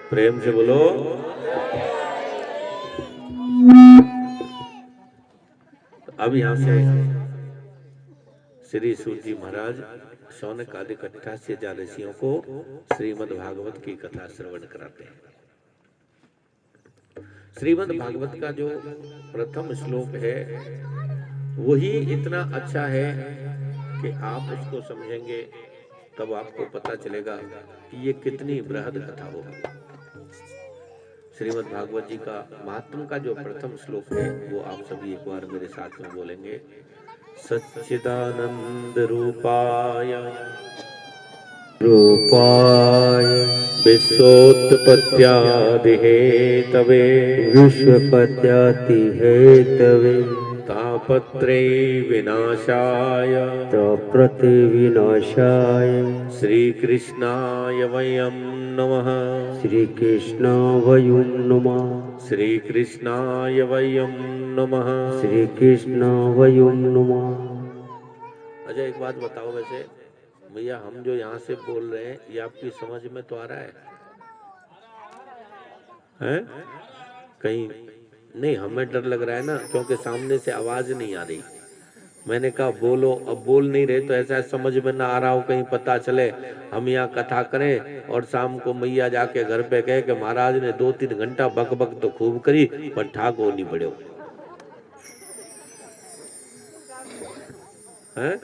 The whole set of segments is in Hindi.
प्रेम से बोलो। अब यहां से श्री सूत जी महाराज शौनक आदि 88,000 ऋषियों को श्रीमद् भागवत की कथा श्रवण कराते हैं। श्रीमद् भागवत का जो प्रथम श्लोक है वही इतना अच्छा है कि आप उसको समझेंगे तब आपको पता चलेगा कि ये कितनी बृहद कथा होगी। श्रीमद् भागवत जी का महात्म का जो प्रथम श्लोक है वो आप सभी एक बार मेरे साथ में बोलेंगे। सच्चिदानंद रूपाय विश्वोत्पत्त्यादि हेतवे तापत्रे विनाशाय श्री कृष्णाय वयं नमः। श्री कृष्णाय वयं नमः। अच्छा एक बात बताओ, वैसे भैया हम जो यहाँ से बोल रहे हैं ये आपकी समझ में तो आ रहा है? हैं? कहीं नहीं, हमें डर लग रहा है ना, क्योंकि सामने से आवाज नहीं आ रही। मैंने कहा बोलो, अब बोल नहीं रहे तो ऐसा समझ में ना आ रहा हो, कहीं पता चले हम यहाँ कथा करें और शाम को मैया जाके घर पे कहे कि महाराज ने 2-3 घंटा बक बक तो खूब करी पर ठाक हो नहीं पड़े। हैं?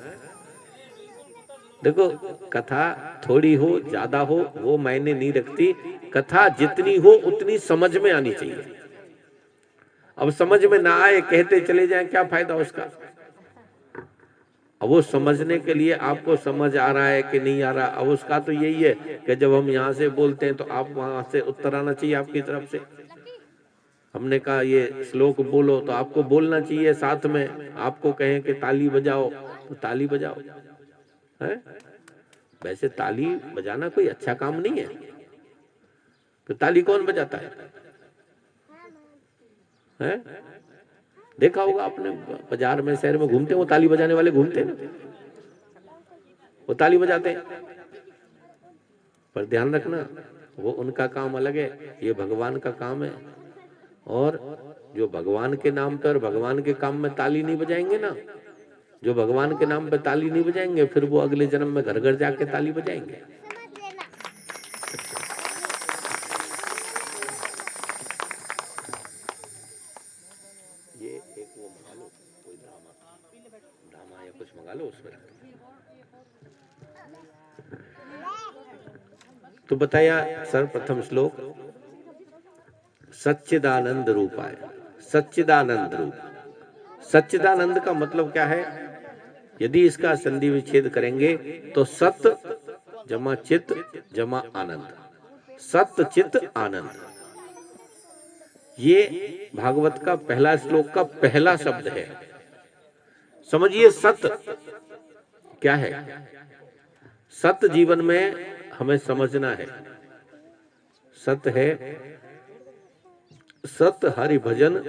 देखो, कथा थोड़ी हो ज्यादा हो वो मायने नहीं रखती, कथा जितनी हो उतनी समझ में आनी चाहिए। अब समझ में ना आए कहते चले जाएं, क्या फायदा उसका? अब वो समझने के लिए आपको समझ आ रहा है कि नहीं आ रहा, अब उसका तो यही है कि जब हम यहाँ से बोलते हैं तो आप वहां से उत्तर आना चाहिए आपकी तरफ से। हमने कहा ये श्लोक बोलो तो आपको बोलना चाहिए, साथ में आपको कहें कि ताली बजाओ तो ताली बजाओ। है? वैसे ताली बजाना कोई अच्छा काम नहीं है, तो ताली कौन बजाता है? देखा होगा आपने, बाजार में शहर में घूमते वो ताली बजाने वाले घूमते हैं ना, वो ताली बजाते हैं। पर ध्यान रखना, वो उनका काम अलग है, ये भगवान का काम है। और जो भगवान के नाम पर और भगवान के काम में ताली नहीं बजाएंगे ना, जो भगवान के नाम पे ताली नहीं बजाएंगे फिर वो अगले जन्म में घर घर जाके ताली बजाएंगे। ये एक वो मंगा लो, कोई ड्रामा या कुछ मंगा लो उसमें। तो बताया सर्वप्रथम श्लोक सच्चिदानंद रूपाय। सच्चिदानंद रूप, सच्चिदानंद का मतलब क्या है? यदि इसका संधि विच्छेद करेंगे तो सत जमा चित जमा आनंद, सत चित आनंद। ये भागवत का पहला श्लोक का पहला शब्द है। समझिए सत क्या है। सत जीवन में हमें समझना है। सत है सत हरि भजन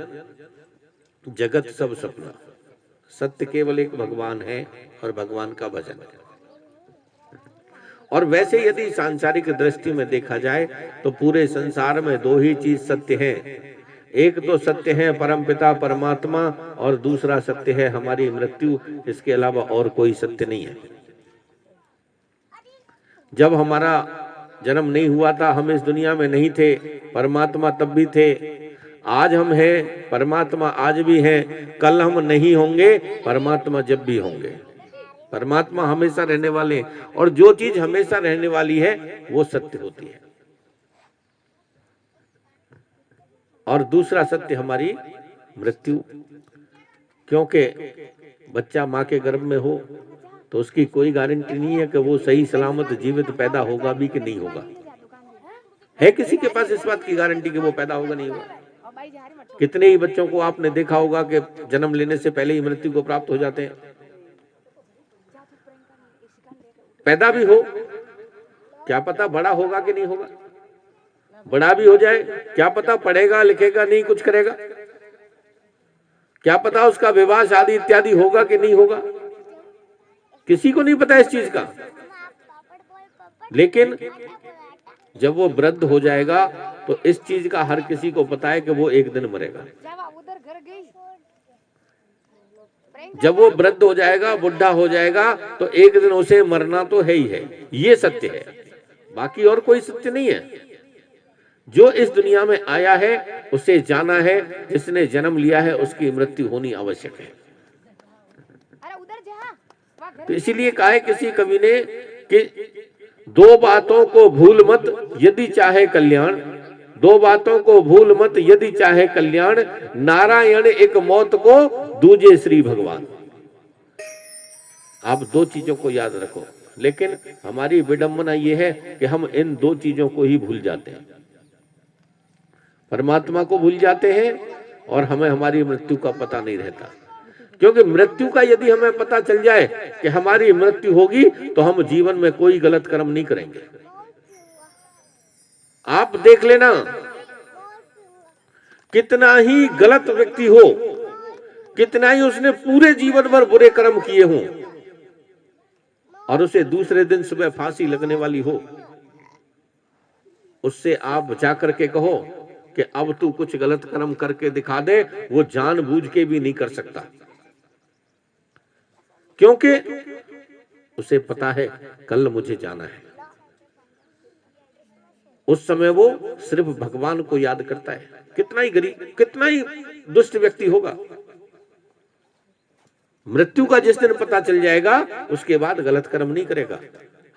जगत सब सपना। सत्य केवल एक भगवान है और भगवान का भजन है। और वैसे यदि सांसारिक दृष्टि में देखा जाए तो पूरे संसार में 2 ही चीज सत्य है। एक तो सत्य है परमपिता परमात्मा और दूसरा सत्य है हमारी मृत्यु। इसके अलावा और कोई सत्य नहीं है। जब हमारा जन्म नहीं हुआ था हम इस दुनिया में नहीं थे, परमात्मा तब भी थे। आज हम हैं, परमात्मा आज भी है, कल हम नहीं होंगे, परमात्मा जब भी होंगे। परमात्मा हमेशा रहने वाले, और जो चीज हमेशा रहने वाली है वो सत्य होती है। और दूसरा सत्य हमारी मृत्यु, क्योंकि बच्चा माँ के गर्भ में हो तो उसकी कोई गारंटी नहीं है कि वो सही सलामत जीवित पैदा होगा भी कि नहीं होगा। है किसी के पास इस बात की गारंटी कि वो पैदा होगा नहीं होगा? कितने ही बच्चों को आपने देखा होगा कि जन्म लेने से पहले ही मृत्यु को प्राप्त हो जाते हैं। पैदा भी हो, क्या पता बड़ा होगा कि नहीं होगा। बड़ा भी हो जाए, क्या पता पढ़ेगा लिखेगा नहीं कुछ करेगा। क्या पता उसका विवाह शादी इत्यादि होगा कि नहीं होगा। किसी को नहीं पता इस चीज का। लेकिन जब वो वृद्ध हो जाएगा तो इस चीज का हर किसी को पता है कि वो एक दिन मरेगा। जब वो वृद्ध हो जाएगा, बुढ़ा हो जाएगा, तो एक दिन उसे मरना तो है ही है, ये सत्य है, बाकी और कोई सत्य नहीं है। जो इस दुनिया में आया है उसे जाना है, जिसने जन्म लिया है उसकी मृत्यु होनी आवश्यक है। तो इसीलिए कहा है किसी कवि ने कि दो बातों को भूल मत यदि चाहे कल्याण, दो बातों को भूल मत यदि चाहे कल्याण, नारायण एक मौत को दूजे श्री भगवान। आप दो चीजों को याद रखो, लेकिन हमारी विडंबना यह है कि हम इन दो चीजों को ही भूल जाते हैं, परमात्मा को भूल जाते हैं और हमें हमारी मृत्यु का पता नहीं रहता। क्योंकि मृत्यु का यदि हमें पता चल जाए कि हमारी मृत्यु होगी तो हम जीवन में कोई गलत कर्म नहीं करेंगे। आप देख लेना, कितना ही गलत व्यक्ति हो, कितना ही उसने पूरे जीवन भर बुरे कर्म किए हों और उसे दूसरे दिन सुबह फांसी लगने वाली हो, उससे आप जाकर के कहो कि अब तू कुछ गलत कर्म करके दिखा दे, वो जानबूझ के भी नहीं कर सकता, क्योंकि उसे पता है कल मुझे जाना है। उस समय वो सिर्फ भगवान को याद करता है। कितना ही गरीब, कितना ही दुष्ट व्यक्ति होगा, मृत्यु का जिस दिन पता चल जाएगा उसके बाद गलत कर्म नहीं करेगा।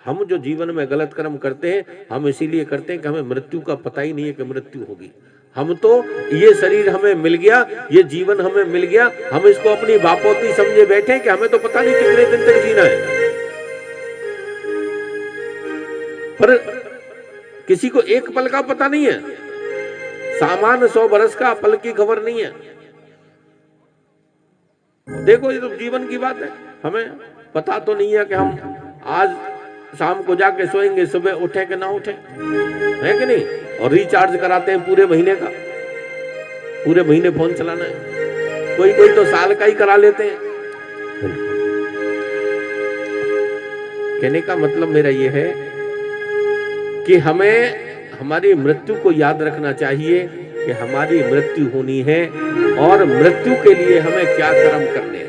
हम जो जीवन में गलत कर्म करते हैं, हम इसीलिए करते हैं कि हमें मृत्यु का पता ही नहीं है कि मृत्यु होगी। हम तो ये शरीर हमें मिल गया, ये जीवन हमें मिल गया, हम इसको अपनी बापोती समझे बैठे हैं कि हमें तो पता नहीं कितने दिन तक जीना है। पर किसी को एक पल का पता नहीं है, सामान्य 100 बरस का पल की खबर नहीं है। देखो ये तो जीवन की बात है, हमें पता तो नहीं है कि हम आज शाम को जाके सोएंगे, सुबह उठे कि ना उठे, है कि नहीं। और रिचार्ज कराते हैं पूरे महीने का, पूरे महीने फोन चलाना है, कोई कोई तो साल का ही करा लेते हैं। कहने का मतलब मेरा ये है कि हमें हमारी मृत्यु को याद रखना चाहिए कि हमारी मृत्यु होनी है और मृत्यु के लिए हमें क्या कर्म करने हैं।